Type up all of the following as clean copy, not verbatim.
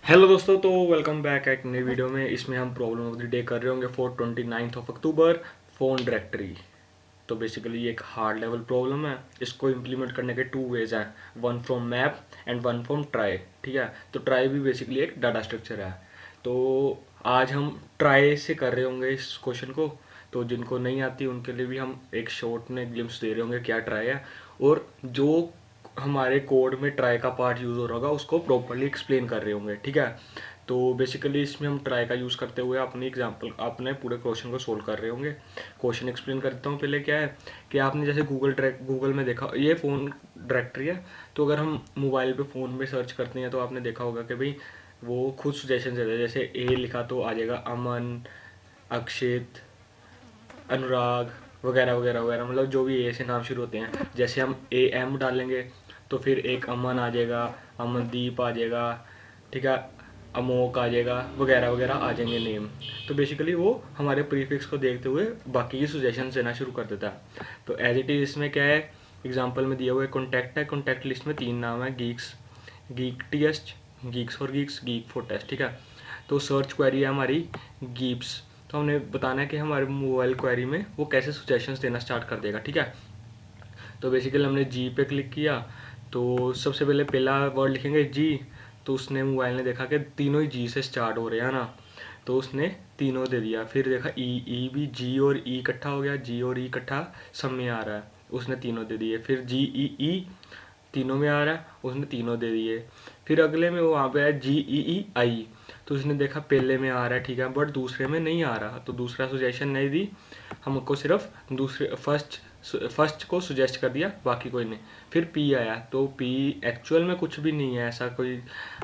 Hello दोस्तों, तो welcome back एक नई वीडियो में। इसमें हम प्रॉब्लम ऑफ द डे कर रहे होंगे फॉर 29 अक्टूबर फ़ोन डायरेक्टरी। तो बेसिकली ये एक हार्ड लेवल प्रॉब्लम है। इसको इम्प्लीमेंट करने के टू वेज हैं, one from map and one from try. ठीक है, तो ट्राई भी बेसिकली एक डाटा स्ट्रक्चर है। तो आज हम ट्राई से कर रहे होंगे इस क्वेश्चन को। तो जिनको नहीं आती उनके लिए भी हम एक शॉर्ट में ग्लिम्स दे रहे होंगे क्या ट्राई है, और जो हमारे कोड में ट्राई का पार्ट यूज़ हो रहा होगा उसको प्रॉपरली एक्सप्लेन कर रहे होंगे। ठीक है, तो बेसिकली इसमें हम ट्राई का यूज़ करते हुए अपनी एग्जांपल अपने पूरे क्वेश्चन को सोल्व कर रहे होंगे। क्वेश्चन एक्सप्लेन करता हूँ। पहले क्या है कि आपने जैसे गूगल में देखा, ये फ़ोन डायरेक्टरी है। तो अगर हम मोबाइल पे फ़ोन में सर्च करते हैं तो आपने देखा होगा कि भाई वो खुद सजेशन देता है। जैसे ए लिखा तो आ जाएगा अमन, अक्षित, अनुराग वगैरह वगैरह वगैरह, मतलब जो भी ए से नाम शुरू होते हैं। जैसे हम ए एम डालेंगे तो फिर एक अमन आ जाएगा, अमनदीप आ जाएगा, ठीक है, अमोक आ जाएगा, वगैरह वगैरह आ जाएंगे नेम। तो बेसिकली वो हमारे प्रीफिक्स को देखते हुए बाकी की सजेशन देना शुरू कर देता है। तो एज इट इज़ इसमें क्या है, एग्जाम्पल में दिया हुआ है कॉन्टैक्ट है। कॉन्टैक्ट लिस्ट में 3 नाम है, geeks, geek test, geeks for geeks, geek for test. ठीक है, तो सर्च क्वेरी है हमारी गीप्स। तो हमने बताना है कि हमारे मोबाइल क्वेरी में वो कैसे सजेशंस देना स्टार्ट कर देगा। ठीक है, तो बेसिकली हमने जी पे क्लिक किया। तो सबसे पहले पहला वर्ड लिखेंगे जी। तो उसने मोबाइल ने देखा कि तीनों ही जी से स्टार्ट हो रहे हैं ना, तो उसने तीनों दे दिया। फिर देखा ई, ई भी जी और ई इकट्ठा हो गया, जी और ई इकट्ठा सब में आ रहा है, उसने तीनों दे दिए। फिर जी ई ई तीनों में आ रहा है, उसने तीनों दे दिए। फिर अगले में वो वहाँ पे है जी ई ई आई। तो उसने देखा पहले में आ रहा है, ठीक है, बट दूसरे में नहीं आ रहा, तो दूसरा सुजेशन नहीं दी, हमको सिर्फ दूसरे फर्स्ट को सुजेस्ट कर दिया, बाकी कोई नहीं। फिर पी आया, तो पी एक्चुअल में कुछ भी नहीं है ऐसा, कोई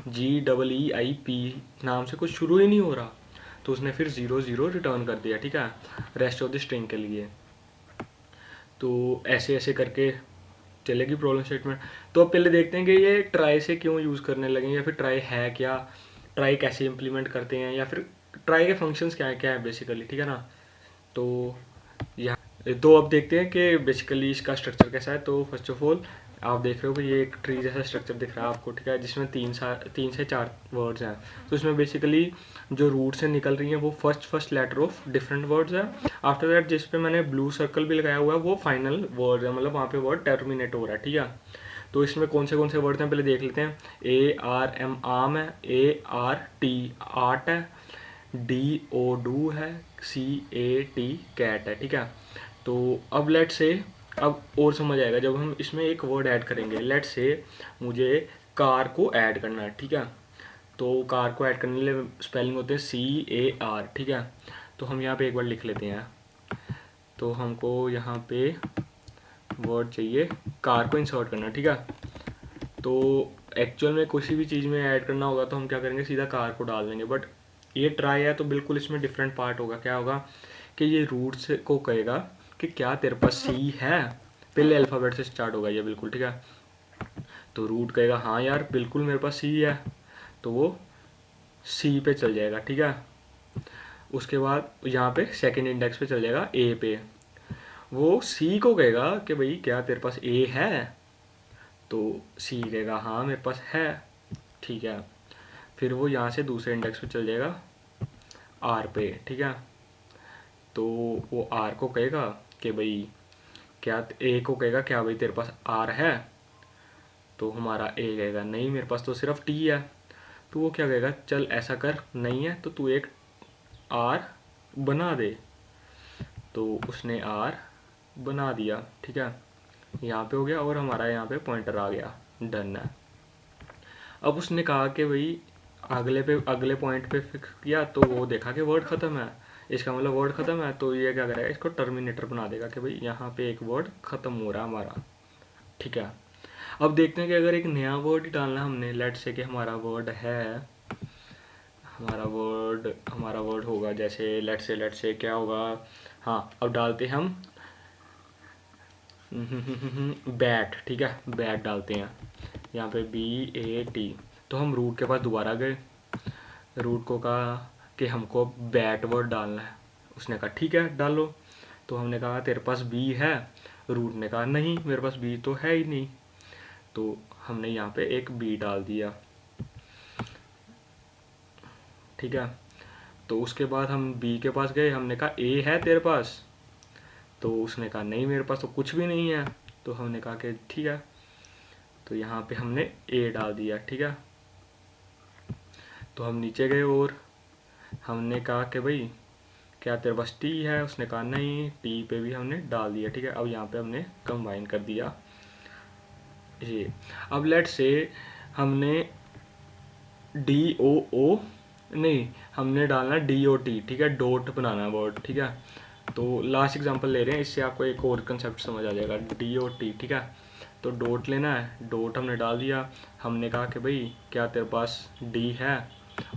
जी डबल ई आई पी नाम से कुछ शुरू ही नहीं हो रहा। तो उसने फिर 0 0 रिटर्न कर दिया। ठीक है, रेस्ट ऑफ द स्ट्रिंग के लिए। तो ऐसे ऐसे करके चलेगी प्रॉब्लम स्टेटमेंट। तो अब पहले देखते हैं कि ये ट्राई से क्यों यूज़ करने लगे, या फिर ट्राई है क्या, ट्राई कैसे इम्प्लीमेंट करते हैं, या फिर ट्राई के फंक्शंस क्या है बेसिकली। ठीक है ना, तो यहाँ तो अब देखते हैं कि बेसिकली इसका स्ट्रक्चर कैसा है। तो फर्स्ट ऑफ ऑल आप देख रहे हो कि ये एक ट्री जैसा स्ट्रक्चर दिख रहा है आपको, ठीक है, जिसमें 3 से 4 वर्ड्स हैं। तो इसमें बेसिकली जो रूट से निकल रही हैं वो first letter of different words है। आफ्टर दैट जिस पे मैंने ब्लू सर्कल भी लगाया हुआ है वो फाइनल वर्ड है, मतलब वहाँ पे वर्ड टर्मिनेट हो रहा है। ठीक है, तो इसमें कौन से वर्ड्स हैं पहले देख लेते हैं। ए आर एम आम है, ए आर टी आर्ट है, डी ओ डू है, सी ए टी कैट है। ठीक है, तो अब लेट से, अब और समझ आएगा जब हम इसमें एक वर्ड ऐड करेंगे। लेट से मुझे कार को ऐड करना है। ठीक है, तो कार को ऐड करने के लिए स्पेलिंग होते हैं सी ए आर। ठीक है, तो हम यहाँ पे एक बार लिख लेते हैं। तो हमको यहाँ पे वर्ड चाहिए, कार को इंसर्ट करना। ठीक है, तो एक्चुअल में किसी भी चीज़ में ऐड करना होगा तो हम क्या करेंगे, सीधा कार को डाल देंगे। बट ये ट्राई है तो बिल्कुल इसमें डिफरेंट पार्ट होगा। क्या होगा कि ये रूट से को कहेगा कि क्या तेरे पास सी है, पहले अल्फ़ाबेट से स्टार्ट होगा ये बिल्कुल। ठीक है, तो रूट कहेगा हाँ यार बिल्कुल मेरे पास सी है, तो वो सी पे चल जाएगा। ठीक है, उसके बाद यहाँ पे सेकंड इंडेक्स पे चल जाएगा ए पे। वो सी को कहेगा कि भाई क्या तेरे पास ए है, तो सी कहेगा हाँ मेरे पास है। ठीक है, फिर वो यहाँ से दूसरे इंडेक्स पे चल जाएगा आर पे। ठीक है, तो वो आर को कहेगा कि भाई क्या, ए को कहेगा क्या भाई तेरे पास आर है, तो हमारा ए कहेगा नहीं मेरे पास तो सिर्फ टी है। तो वो क्या कहेगा, चल ऐसा कर, नहीं है तो तू एक आर बना दे। तो उसने आर बना दिया। ठीक है, यहाँ पे हो गया और हमारा यहाँ पे पॉइंटर आ गया, डन है। अब उसने कहा कि भाई अगले पॉइंट पे फिक्स किया, तो वो देखा कि वर्ड ख़त्म है, इसका मतलब वर्ड ख़त्म है। तो ये क्या करेगा, इसको टर्मिनेटर बना देगा कि भाई यहाँ पे एक वर्ड ख़त्म हो रहा है हमारा। ठीक है, अब देखते हैं कि अगर एक नया वर्ड डालना है हमने, लेट से कि हमारा वर्ड होगा जैसे लेट से क्या होगा। हाँ, अब डालते हैं हम बैट। ठीक है, बैट डालते हैं यहाँ पे बी ए टी। तो हम रूट के पास दोबारा गए, रूट को कहा कि हमको बैट वर्ड डालना है। उसने कहा ठीक है डालो। तो हमने कहा तेरे पास बी है, रूट ने कहा नहीं मेरे पास बी तो है ही नहीं। तो हमने यहाँ पे एक बी डाल दिया। ठीक है। तो उसके बाद हम बी के पास गए, हमने कहा ए है तेरे पास? तो उसने कहा नहीं मेरे पास तो कुछ भी नहीं है। तो हमने कहा कि ठीक है, तो यहाँ पे हमने ए डाल दिया, ठीक है। तो हम नीचे गए और हमने कहा कि भाई क्या तेरे पास टी है? उसने कहा नहीं, टी पे भी हमने डाल दिया, ठीक है। अब यहाँ पे हमने कंबाइन कर दिया ये। अब लेट से हमने डी ओ ओ नहीं, हमने डालना डी ओ टी, ठीक है, डॉट बनाना है वर्ड, ठीक है। तो लास्ट एग्जांपल ले रहे हैं, इससे आपको एक और कंसेप्ट समझ आ जाएगा। डी ओ टी, ठीक है। तो डॉट लेना है, डॉट हमने डाल दिया। हमने कहा कि भाई क्या तेरे पास डी है?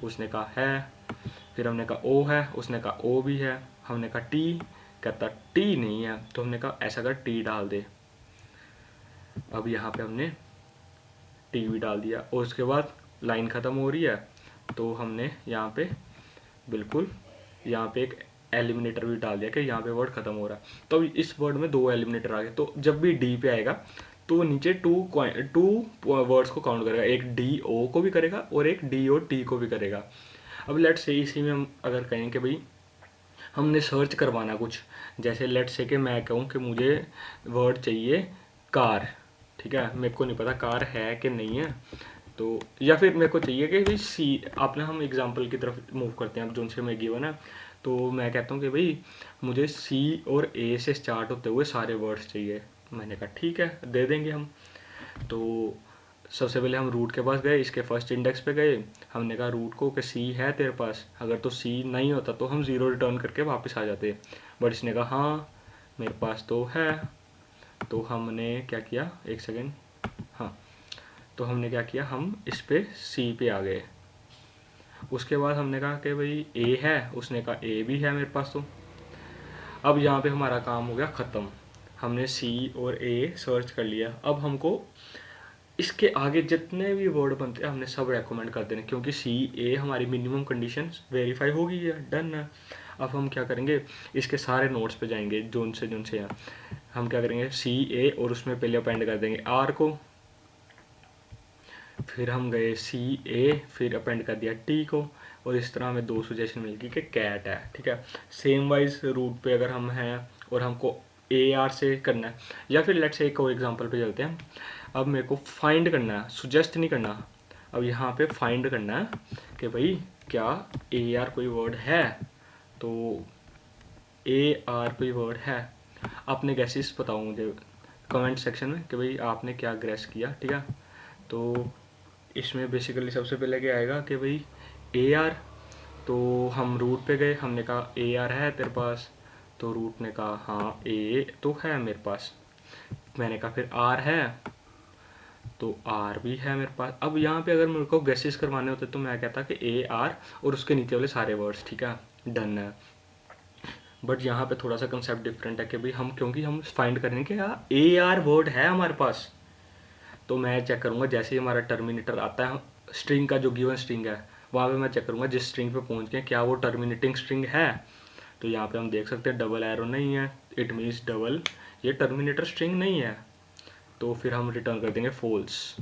उसने कहा है। फिर हमने कहा ओ है, उसने कहा ओ भी है। हमने कहा टी, कहता टी नहीं है। तो हमने कहा ऐसा कर टी डाल दे। अब यहाँ पे हमने टी भी डाल दिया और उसके बाद लाइन ख़त्म हो रही है, तो हमने यहाँ पे बिल्कुल यहाँ पे एक एलिमिनेटर भी डाल दिया कि यहाँ पे वर्ड खत्म हो रहा है। तो अब इस वर्ड में 2 एलिमिनेटर आ गए, तो जब भी डी पे आएगा तो वो नीचे टू वर्ड्स को काउंट करेगा, एक डी ओ को भी करेगा और एक डी ओ टी को भी करेगा। अब लेट से इसी में हम अगर कहें कि भाई हमने सर्च करवाना कुछ, जैसे लेट से कि मैं कहूँ कि मुझे वर्ड चाहिए कार, ठीक है। मेरे को नहीं पता कार है कि नहीं है, तो या फिर मेरे को चाहिए कि भाई सी, आपने हम एग्जांपल की तरफ मूव करते हैं अब जो से मैं गिवन है। तो मैं कहता हूँ कि भाई मुझे सी और ए से स्टार्ट होते हुए सारे वर्ड्स चाहिए। मैंने कहा ठीक है, दे देंगे हम। तो सबसे पहले हम रूट के पास गए, इसके फर्स्ट इंडेक्स पे गए। हमने कहा रूट को कि सी है तेरे पास? अगर तो सी नहीं होता तो हम 0 रिटर्न करके वापस आ जाते, बट इसने कहा हाँ मेरे पास तो है। तो हमने क्या किया, एक सेकेंड, हाँ, तो हमने क्या किया, हम इस पे सी पे आ गए। उसके बाद हमने कहा कि भाई ए है? उसने कहा ए भी है मेरे पास। तो अब यहाँ पे हमारा काम हो गया ख़त्म। हमने सी और ए सर्च कर लिया। अब हमको इसके आगे जितने भी वर्ड बनते हैं हमने सब रेकमेंड कर देने, क्योंकि सी ए हमारी मिनिमम कंडीशन वेरीफाई हो गई है, डन है। अब हम क्या करेंगे, इसके सारे नोट्स पे जाएंगे जोन से हैं। हम क्या करेंगे, सी ए और उसमें पहले अपेंड कर देंगे आर को। फिर हम गए सी ए, फिर अपेंड कर दिया टी को, और इस तरह हमें 2 सजेशन मिल गई कि कैट है, ठीक है। सेम वाइज रूट पे अगर हम हैं और हमको ए आर से करना है, या फिर लेट्स से एक और एग्जांपल पे चलते हैं। अब मेरे को फाइंड करना है, सुजेस्ट नहीं करना। अब यहाँ पे फाइंड करना है कि भाई क्या ए आर कोई वर्ड है? तो ए आर कोई वर्ड है? आपने गैसेस बताओ मुझे कमेंट सेक्शन में कि भाई आपने क्या ग्रेस किया, ठीक है। तो इसमें बेसिकली सबसे पहले क्या आएगा कि भाई ए आर। तो हम रूट पे गए, हमने कहा ए आर है तेरे पास? तो रूट ने कहा हाँ ए तो है मेरे पास। मैंने कहा फिर आर है? तो आर भी है मेरे पास। अब यहाँ पे अगर मेरे को गेसेस करवाने होते तो मैं कहता कि ए आर और उसके नीचे वाले सारे वर्ड्स, ठीक है, डन है। बट यहाँ पे थोड़ा सा कंसेप्ट डिफरेंट है कि भाई हम, क्योंकि हम फाइंड करेंगे कि हाँ ए आर वर्ड है हमारे पास, तो मैं चेक करूँगा जैसे ही हमारा टर्मिनेटर आता है स्ट्रिंग का, जो गिवन स्ट्रिंग है वहाँ पे मैं चेक करूँगा जिस स्ट्रिंग पे पहुँच गए क्या वो टर्मिनेटिंग स्ट्रिंग है। तो यहाँ पे हम देख सकते हैं डबल एरो नहीं है, इट मीन्स डबल, ये टर्मिनेटर स्ट्रिंग नहीं है। तो फिर हम रिटर्न कर देंगे फॉल्स।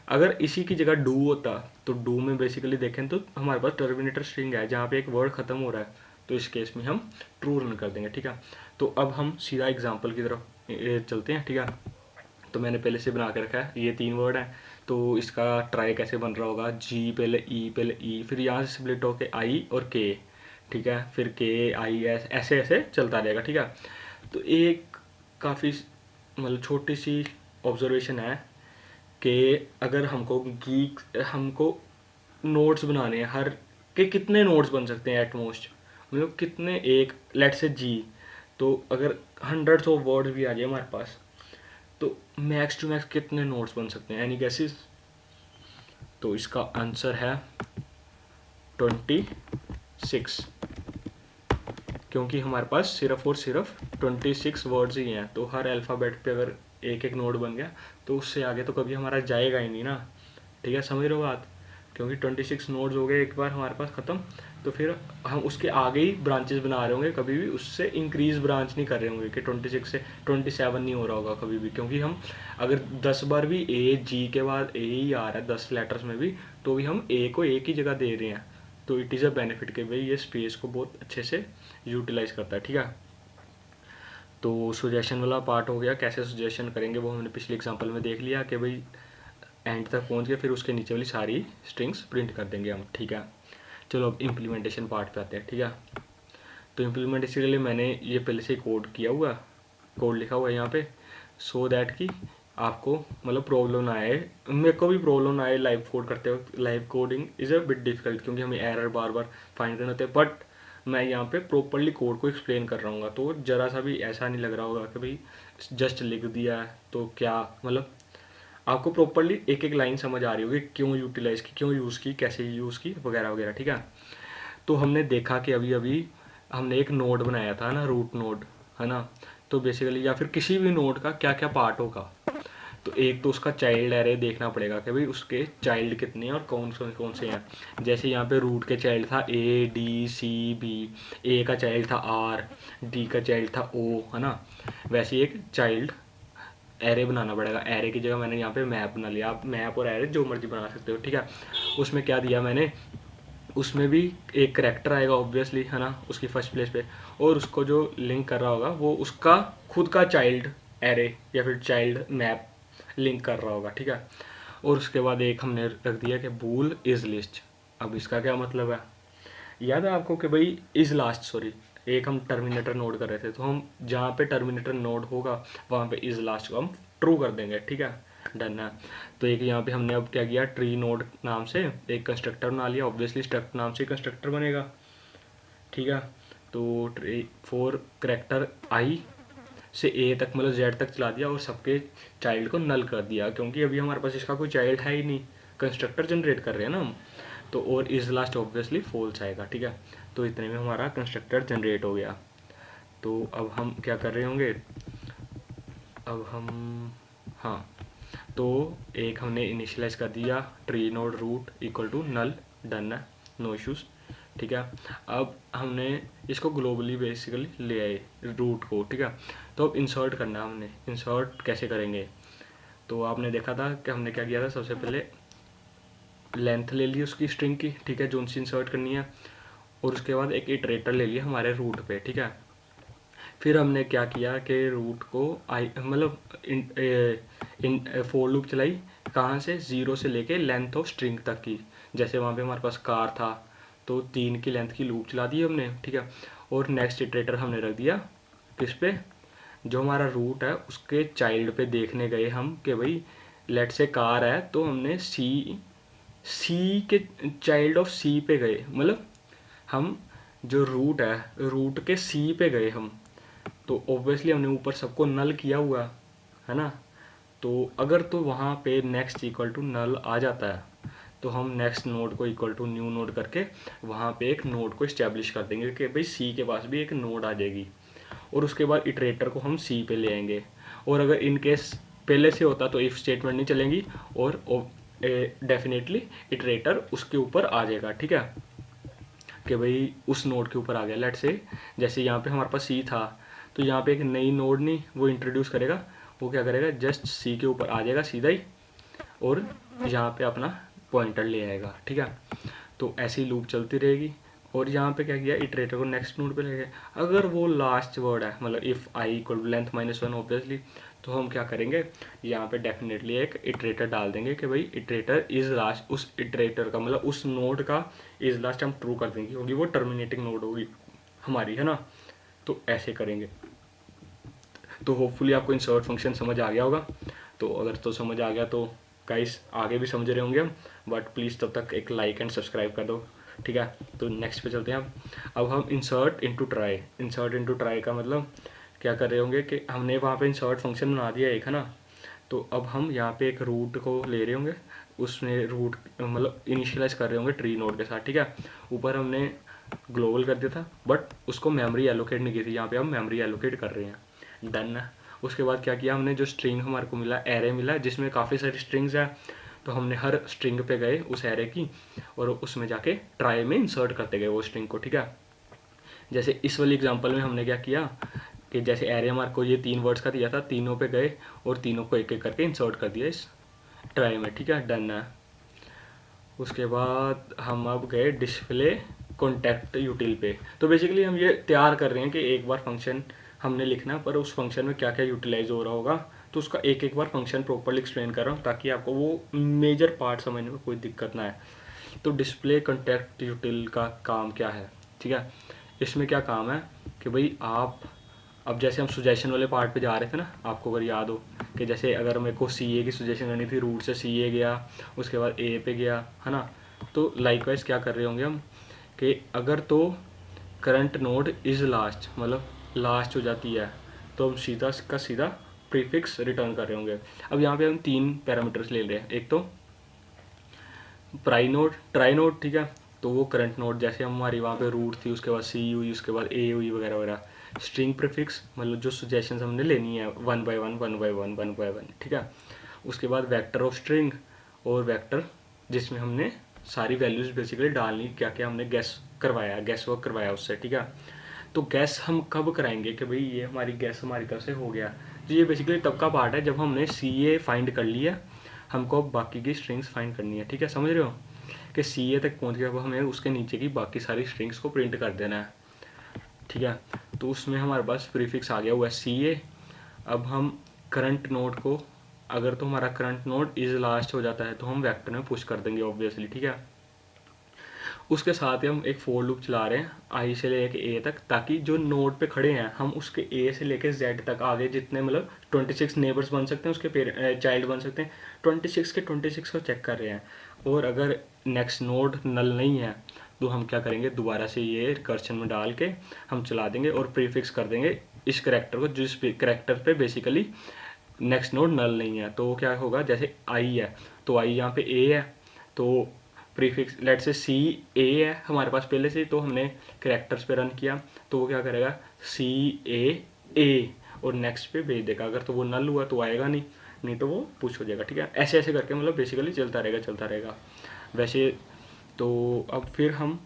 अगर इसी की जगह डू होता तो डू में बेसिकली देखें तो हमारे पास टर्मिनेटर स्ट्रिंग है जहाँ पे एक वर्ड खत्म हो रहा है, तो इस केस में हम ट्रू रन कर देंगे, ठीक है। तो अब हम सीधा एग्जाम्पल की तरफ चलते हैं, ठीक है। तो मैंने पहले से बना के रखा है, ये 3 वर्ड हैं। तो इसका ट्राई कैसे बन रहा होगा, जी पहले ई, फिर यहाँ से स्प्लिट होके आई और के, ठीक है, फिर के आई एस, ऐसे ऐसे चलता रहेगा, ठीक है। तो एक काफ़ी मतलब छोटी सी ऑब्जर्वेशन है कि अगर हमको नोट्स बनाने हैं, हर के कितने नोट्स बन सकते हैं एटमोस्ट, मतलब कितने, एक लेट से जी, तो अगर हंड्रेड्स ऑफ वर्ड्स भी आ जाए हमारे पास तो मैक्स टू मैक्स कितने नोट्स बन सकते हैं, एनी गेसेस? तो इसका आंसर है 26, क्योंकि हमारे पास सिर्फ और सिर्फ 26 वर्ड्स ही हैं। तो हर अल्फ़ाबेट पे अगर एक एक नोट बन गया तो उससे आगे तो कभी हमारा जाएगा ही नहीं ना, ठीक है, समझ रहे हो बात। क्योंकि 26 नोड्स हो गए एक बार हमारे पास ख़त्म, तो फिर हम उसके आगे ही ब्रांचेस बना रहे होंगे, कभी भी उससे इंक्रीज ब्रांच नहीं कर रहे होंगे कि 26 से 27 नहीं हो रहा होगा कभी भी, क्योंकि हम अगर 10 बार भी ए जी के बाद ए ही आ रहा है 10 लेटर्स में भी, तो भी हम ए को एक ही जगह दे रहे हैं, तो इट इज़ अ बेनिफिट कि भाई ये स्पेस को बहुत अच्छे से यूटिलाइज करता है, ठीक है। तो सुजेशन वाला पार्ट हो गया, कैसे सुजेशन करेंगे वो हमने पिछले एग्जांपल में देख लिया कि भाई एंड तक पहुंच गए, फिर उसके नीचे वाली सारी स्ट्रिंग्स प्रिंट कर देंगे हम, ठीक है। चलो अब इम्प्लीमेंटेशन पार्ट पे आते हैं, ठीक है। तो इम्प्लीमेंटेशन के लिए मैंने ये पहले से कोड किया हुआ, कोड लिखा हुआ है यहाँ पे, सो दैट कि आपको मतलब प्रॉब्लम ना आए, मेरे को भी प्रॉब्लम ना आए लाइव कोड करते वक्त। Live coding is a bit difficult क्योंकि हमें एरर बार बार फाइंड करने होते हैं, बट मैं यहाँ पे प्रॉपरली कोड को एक्सप्लेन कर रहा हूँ, तो ज़रा सा भी ऐसा नहीं लग रहा होगा कि भाई जस्ट लिख दिया है तो क्या, मतलब आपको प्रॉपरली एक एक लाइन समझ आ रही होगी क्यों यूटिलाइज की, क्यों यूज़ की, कैसे यूज़ की, वगैरह वगैरह, ठीक है। तो हमने देखा कि अभी अभी हमने एक नोड बनाया था ना, रूट नोड, है ना। तो बेसिकली या फिर किसी भी नोड का क्या क्या पार्ट होगा, तो एक तो उसका चाइल्ड एरे देखना पड़ेगा कि भाई उसके चाइल्ड कितने हैं और कौन से हैं। जैसे यहाँ पे रूट के चाइल्ड था ए डी सी बी, ए का चाइल्ड था आर, डी का चाइल्ड था ओ, है ना। वैसे एक चाइल्ड एरे बनाना पड़ेगा। एरे की जगह मैंने यहाँ पे मैप बना लिया, आप मैप और एरे जो मर्जी बना सकते हो, ठीक है। उसमें क्या दिया मैंने, उसमें भी एक करेक्टर आएगा ऑब्वियसली, है ना, उसकी फर्स्ट प्लेस पे, और उसको जो लिंक कर रहा होगा वो उसका खुद का चाइल्ड एरे या फिर चाइल्ड मैप लिंक कर रहा होगा, ठीक है। और उसके बाद एक हमने रख दिया कि बूल इज लिस्ट। अब इसका क्या मतलब है, याद है आपको कि भाई इज लास्ट, सॉरी, एक हम टर्मिनेटर नोड कर रहे थे, तो हम जहाँ पे टर्मिनेटर नोड होगा वहाँ पे इज लास्ट को हम ट्रू कर देंगे, ठीक है। डन है। तो एक यहाँ पे हमने अब क्या किया, ट्री नोड नाम से एक कंस्ट्रक्टर बना लिया, ऑब्वियसली स्ट्रक्ट नाम से कंस्ट्रक्टर बनेगा, ठीक है। तो ट्री फॉर करेक्टर आई से ए तक मतलब जेड तक चला दिया और सबके चाइल्ड को नल कर दिया, क्योंकि अभी हमारे पास इसका कोई चाइल्ड है ही नहीं, कंस्ट्रक्टर जनरेट कर रहे हैं ना हम। तो और इज लास्ट ऑब्वियसली फॉल्स आएगा, ठीक है। तो इतने में हमारा कंस्ट्रक्टर जनरेट हो गया। तो अब हम क्या कर रहे होंगे, अब हम, हाँ, तो एक हमने इनिशियलाइज कर दिया tree node root equal to null, done है, नो इश्यूज, ठीक है। अब हमने इसको ग्लोबली बेसिकली ले आए रूट को, ठीक है। तो अब इंसर्ट करना है हमने, इंसर्ट कैसे करेंगे, तो आपने देखा था कि हमने क्या किया था, सबसे पहले लेंथ ले ली उसकी स्ट्रिंग की, ठीक है, जो उनसे इंसर्ट करनी है, और उसके बाद एक इटरेटर ले लिया हमारे रूट पे, ठीक है। फिर हमने क्या किया कि रूट को आई मतलब इन फोर लूप चलाई, कहाँ से, ज़ीरो से लेके लेंथ ऑफ स्ट्रिंग तक की। जैसे वहाँ पे हमारे पास कार था तो 3 की लेंथ की लूप चला दी हमने, ठीक है। और नेक्स्ट इटरेटर हमने रख दिया किस पे, जो हमारा रूट है उसके चाइल्ड पे देखने गए हम कि भाई लेट से कार है, तो हमने सी के चाइल्ड ऑफ सी पे गए, मतलब हम जो रूट है रूट के सी पे गए हम। तो ऑब्वियसली हमने ऊपर सबको नल किया हुआ है ना, तो अगर तो वहाँ पे नेक्स्ट इक्वल टू नल आ जाता है तो हम नेक्स्ट नोड को इक्वल टू न्यू नोड करके वहाँ पे एक नोड को इस्टेब्लिश कर देंगे कि भाई सी के पास भी एक नोड आ जाएगी, और उसके बाद इटरेटर को हम सी पे ले आएंगे। और अगर इन केस पहले से होता तो इफ स्टेटमेंट नहीं चलेंगी और डेफिनेटली इटरेटर उसके ऊपर आ जाएगा, ठीक है, कि भाई उस नोड के ऊपर आ गया। लेट से जैसे यहाँ पे हमारे पास सी था, तो यहाँ पे एक नई नोड नहीं वो इंट्रोड्यूस करेगा, वो क्या करेगा, जस्ट सी के ऊपर आ जाएगा सीधा ही और यहाँ पे अपना पॉइंटर ले आएगा, ठीक है। तो ऐसी लूप चलती रहेगी। और यहाँ पे क्या किया, इटरेटर को नेक्स्ट नोड पे ले गए। अगर वो लास्ट वर्ड है, मतलब if I equal length -1 obviously, तो हम क्या करेंगे, यहाँ पे डेफिनेटली एक इटरेटर डाल देंगे कि भाई इटरेटर इज लास्ट, उस इटरेटर का मतलब उस नोड का इज लास्ट हम ट्रू कर देंगे क्योंकि वो टर्मिनेटिंग नोड होगी हमारी, है ना। तो ऐसे करेंगे। तो होपफुली आपको इंसर्ट फंक्शन समझ आ गया होगा। तो अगर तो समझ आ गया तो गाइस आगे भी समझ रहे होंगे हम, बट प्लीज़ तब तक एक लाइक एंड सब्सक्राइब कर दो, ठीक है। तो नेक्स्ट पे चलते हैं। अब हम insert into try, insert into try का मतलब क्या कर रहे होंगे कि हमने वहाँ पे इंसर्ट फंक्शन बना दिया एक, है ना। तो अब हम यहाँ पे एक रूट को ले रहे होंगे, उसमें रूट मतलब इनिशियलाइज कर रहे होंगे ट्री नोड के साथ, ठीक है। ऊपर हमने ग्लोबल कर दिया था बट उसको मेमोरी एलोकेट नहीं की थी, यहाँ पे हम मेमोरी एलोकेट कर रहे हैं, डन है। उसके बाद क्या किया हमने, जो स्ट्रिंग हमारे को मिला, एरे मिला जिसमें काफ़ी सारी स्ट्रिंग्स है, तो हमने हर स्ट्रिंग पे गए उस एरे की और उसमें जाके ट्राई में इंसर्ट करते गए वो स्ट्रिंग को, ठीक है। जैसे इस वाली एग्जांपल में हमने क्या किया कि जैसे एरे हमारे को ये 3 वर्ड्स का दिया था, तीनों पे गए और तीनों को एक एक करके इंसर्ट कर दिया इस ट्राई में, ठीक है, डन है। उसके बाद हम अब गए डिस्प्ले कॉन्टैक्ट यूटिल पे। तो बेसिकली हम ये तैयार कर रहे हैं कि एक बार फंक्शन हमने लिखना, पर उस फंक्शन में क्या क्या यूटिलाइज हो रहा होगा, तो उसका एक एक बार फंक्शन प्रॉपरली एक्सप्लेन कर रहा हूँ ताकि आपको वो मेजर पार्ट समझने में कोई दिक्कत ना आए। तो डिस्प्ले कॉन्टैक्ट यूटिल का काम क्या है, ठीक है। इसमें क्या काम है कि भाई आप, अब जैसे हम सुजेशन वाले पार्ट पे जा रहे थे ना, आपको अगर याद हो कि जैसे अगर मेरे को सी ए की सुजेशन करनी थी, रूट से सी ए गया, उसके बाद ए पे गया, है ना। तो लाइकवाइज क्या कर रहे होंगे हम कि अगर तो करंट नोड इज़ लास्ट, मतलब लास्ट हो जाती है, तो हम सीधा का सीधा प्रीफिक्स रिटर्न कर रहे होंगे। अब यहाँ पे हम 3 पैरामीटर्स ले रहे हैं, एक तो प्राई नोड, ट्राई नोड, ठीक है। तो वो करंट नोड, जैसे हमारी वहाँ पे रूट थी, उसके बाद सी हुई, उसके बाद ए हुई, वगैरह वगैरह। स्ट्रिंग प्रीफिक्स, मतलब जो सजेशंस हमने लेनी है one by one, one by one, one by one, ठीक है। उसके बाद वेक्टर ऑफ स्ट्रिंग, और वेक्टर जिसमें हमने सारी वैल्यूज बेसिकली डालनी, क्या क्या हमने गैस करवाया, गैस वर्क करवाया उससे, ठीक है। तो गैस हम कब कराएंगे कि भाई ये हमारी गैस हमारी तरफ से हो गया। तो ये बेसिकली तब का पार्ट है जब हमने सी ए फाइंड कर लिया, हमको अब बाकी की स्ट्रिंग्स फाइंड करनी है, ठीक है, समझ रहे हो कि सी ए तक पहुंच गया, अब हमें उसके नीचे की बाकी सारी स्ट्रिंग्स को प्रिंट कर देना है, ठीक है। तो उसमें हमारे पास प्रीफिक्स आ गया हुआ है सी ए। अब हम करंट नोड को, अगर तो हमारा करंट नोड इज लास्ट हो जाता है तो हम वेक्टर में पुश कर देंगे ऑब्वियसली, ठीक है। उसके साथ ही हम एक फोर लूप चला रहे हैं आई से लेके ए तक, ताकि जो नोड पे खड़े हैं हम उसके ए से लेके जेड तक आगे जितने, मतलब 26 नेबर्स बन सकते हैं, उसके चाइल्ड बन सकते हैं, 26 के 26 को चेक कर रहे हैं। और अगर नेक्स्ट नोड नल नहीं है तो हम क्या करेंगे, दोबारा से ये रिकर्शन में डाल के हम चला देंगे और प्रीफिक्स कर देंगे इस करेक्टर को, जिस करेक्टर पे बेसिकली नेक्स्ट नोड नल नहीं है। तो क्या होगा, जैसे आई है तो आई यहाँ पे ए है, तो प्रीफिक्स लेट से सी ए है हमारे पास पहले से, तो हमने करेक्टर्स पे रन किया, तो वो क्या करेगा सी ए और नेक्स्ट पे भेज देगा। अगर तो वो नल हुआ तो आएगा नहीं, नहीं तो वो पुश हो जाएगा, ठीक है। ऐसे ऐसे करके मतलब बेसिकली चलता रहेगा चलता रहेगा वैसे। तो अब फिर हम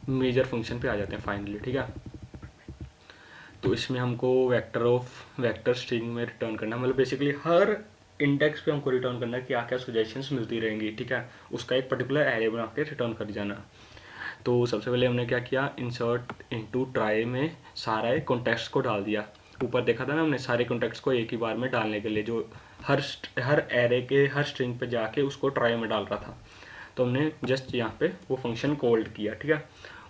मेजर फंक्शन पे आ जाते हैं फाइनली, ठीक है। तो इसमें हमको वेक्टर स्ट्रिंग में रिटर्न करना, मतलब बेसिकली हर इंडेक्स पे हमको रिटर्न करना है कि क्या क्या सजेशंस मिलती रहेंगी, ठीक है। उसका एक पर्टिकुलर एरे बना के रिटर्न कर जाना। तो सबसे पहले हमने क्या किया, इंसर्ट इनटू ट्राई में सारे कॉन्टेक्स्ट को डाल दिया। ऊपर देखा था ना हमने, सारे कॉन्टेक्स्ट को एक ही बार में डालने के लिए, जो हर एरे के हर स्ट्रिंग पे जाके उसको ट्राई में डाल रहा था। तो हमने जस्ट यहाँ पे वो फंक्शन कॉल्ड किया, ठीक है।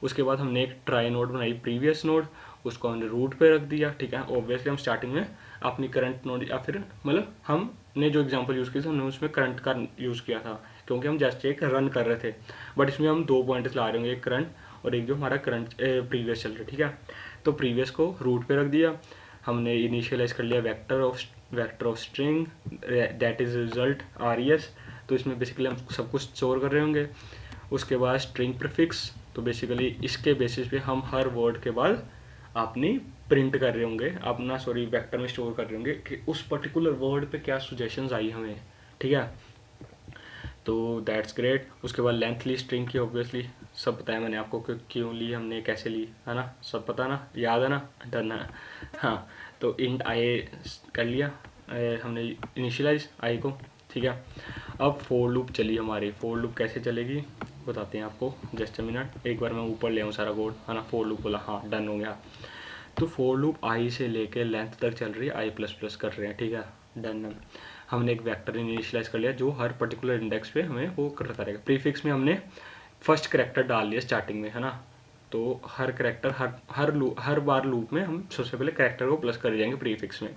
उसके बाद हमने एक ट्राई नोड बनाई, प्रीवियस नोड, उसको हमने रूट पे रख दिया, ठीक है। ऑब्वियसली हम स्टार्टिंग में अपनी करंट नोड, या फिर मतलब हमने जो एग्जांपल यूज़ की थी हमने उसमें करंट का यूज़ किया था, क्योंकि हम जस्ट एक रन कर रहे थे। बट इसमें हम 2 पॉइंट्स ला रहे होंगे, एक करंट और एक जो हमारा करंट प्रीवियस चल रहा है, ठीक है। तो प्रीवियस को रूट पे रख दिया, हमने इनिशियलाइज कर लिया vector of string that is result R E S. तो इसमें बेसिकली हम सब कुछ स्टोर कर रहे होंगे। उसके बाद स्ट्रिंग प्रीफिक्स, तो बेसिकली इसके बेसिस पे हम हर वर्ड के बाद अपनी प्रिंट कर रहे होंगे, अपना सॉरी वेक्टर में स्टोर कर रहे होंगे कि उस पर्टिकुलर वर्ड पे क्या सजेशंस आई हमें, ठीक है। तो दैट्स ग्रेट। उसके बाद लेंथ ली स्ट्रिंग की, ऑब्वियसली सब बताया मैंने आपको कि क्यों ली हमने, कैसे ली, है ना, सब पता ना, याद है ना, डन है। हाँ, तो इंट आई कर लिया हमने इनिशियलाइज आई को, ठीक है। अब फोर लूप चली हमारी, फोर लूप कैसे चलेगी बताते हैं आपको, जस्ट अ मिनट, एक बार मैं ऊपर ले आऊँ सारा कोड, है ना। फोर लूप बोला, हाँ डन हो गया। तो फोर लूप आई से लेके लेंथ तक चल रही है, आई प्लस प्लस कर रहे हैं, ठीक है, डन। हमने एक वेक्टर इनिशियलाइज कर लिया जो हर पर्टिकुलर इंडेक्स पे हमें वो करता रहेगा। प्रीफिक्स में हमने फर्स्ट करेक्टर डाल लिया स्टार्टिंग में, है ना। तो हर करेक्टर हर बार लूप में हम सबसे पहले करेक्टर को प्लस कर जाएंगे प्रीफिक्स में,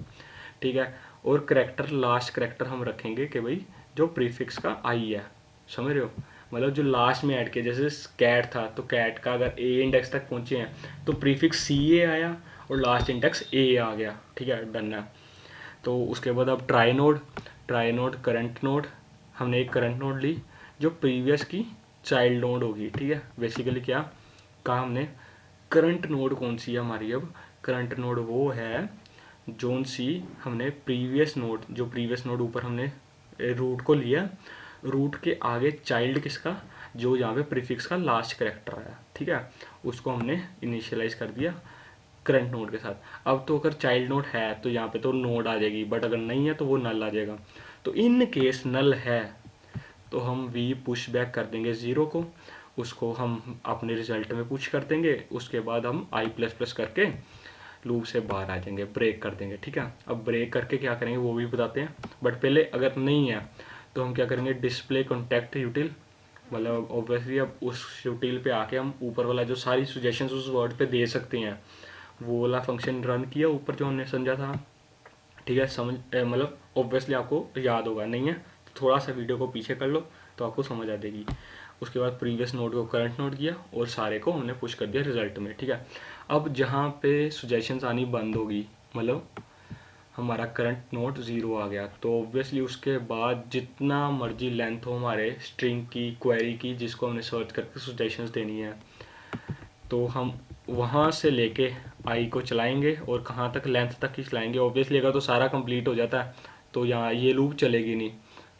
ठीक है। और करेक्टर लास्ट करेक्टर हम रखेंगे कि भाई जो प्रीफिक्स का आई है, समझ रहे हो, मतलब जो लास्ट में ऐड किया, जैसे कैट था तो कैट का अगर ए इंडेक्स तक पहुंचे हैं तो प्रीफिक्स सी ए आया और लास्ट इंडेक्स ए आ गया, ठीक है, डन है। तो उसके बाद अब ट्राई नोड करंट नोड, हमने एक करंट नोड ली जो प्रीवियस की चाइल्ड नोड होगी, ठीक है। बेसिकली क्या कहा हमने, करंट नोड कौन सी है हमारी, अब करंट नोड वो है जोन सी हमने प्रीवियस नोड, जो प्रीवियस नोड ऊपर हमने रूट को लिया, रूट के आगे चाइल्ड किसका, जो यहाँ पे प्रीफिक्स का लास्ट करेक्टर है, ठीक है, उसको हमने इनिशियलाइज कर दिया करंट नोड के साथ। अब तो अगर चाइल्ड नोड है तो यहाँ पे तो नोड आ जाएगी, बट अगर नहीं है तो वो नल आ जाएगा। तो इन केस नल है तो हम वी पुश बैक कर देंगे 0 को, उसको हम अपने रिजल्ट में पुश कर देंगे, उसके बाद हम आई प्लस प्लस करके लूप से बाहर आ जाएंगे, ब्रेक कर देंगे। ठीक है, अब ब्रेक करके क्या करेंगे वो भी बताते हैं, बट पहले अगर नहीं है तो हम क्या करेंगे, डिस्प्ले कॉन्टैक्ट यूटिल, मतलब ऑब्वियसली अब उस यूटिल पे आके हम ऊपर वाला जो सारी सजेशंस उस वर्ड पे दे सकते हैं वो वाला फंक्शन रन किया ऊपर जो हमने समझा था। ठीक है, समझ मतलब ऑब्वियसली आपको याद होगा, नहीं है तो थोड़ा सा वीडियो को पीछे कर लो तो आपको समझ आ जाएगी। उसके बाद प्रीवियस नोड को करंट नोड किया और सारे को हमने पुश कर दिया रिजल्ट में। ठीक है, अब जहाँ पे सजेशंस आनी बंद होगी, मतलब हमारा करंट नोड 0 आ गया, तो ऑब्वियसली उसके बाद जितना मर्जी लेंथ हो हमारे स्ट्रिंग की, क्वेरी की, जिसको हमने सर्च करके सजेशंस देनी है, तो हम वहाँ से लेके आई को चलाएंगे और कहाँ तक, लेंथ तक ही चलाएंगे। ऑब्वियसली अगर तो सारा कंप्लीट हो जाता है तो यहाँ ये लूप चलेगी नहीं,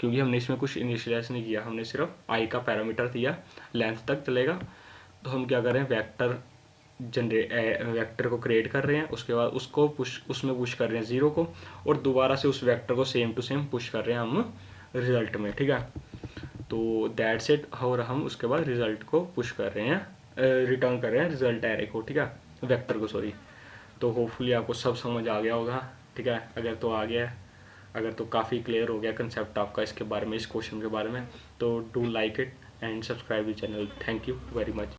क्योंकि हमने इसमें कुछ इनिशियलाइज नहीं किया, हमने सिर्फ आई का पैरामीटर दिया, लेंथ तक चलेगा। तो हम क्या कर रहे हैं, वेक्टर को क्रिएट कर रहे हैं, उसके बाद उसको पुश, उसमें पुश कर रहे हैं 0 को, और दोबारा से उस वेक्टर को सेम टू सेम पुश कर रहे हैं हम रिजल्ट में। ठीक है, तो दैट्स इट, और हम उसके बाद रिजल्ट को पुश कर रहे हैं, रिटर्न कर रहे हैं रिजल्ट एरे को। ठीक है, वेक्टर को, सॉरी। तो होपफुली आपको सब समझ आ गया होगा। ठीक है, अगर तो आ गया है, अगर तो काफ़ी क्लियर हो गया कंसेप्ट आपका इसके बारे में, इस क्वेश्चन के बारे में, तो do like it and subscribe the channel. Thank you very much.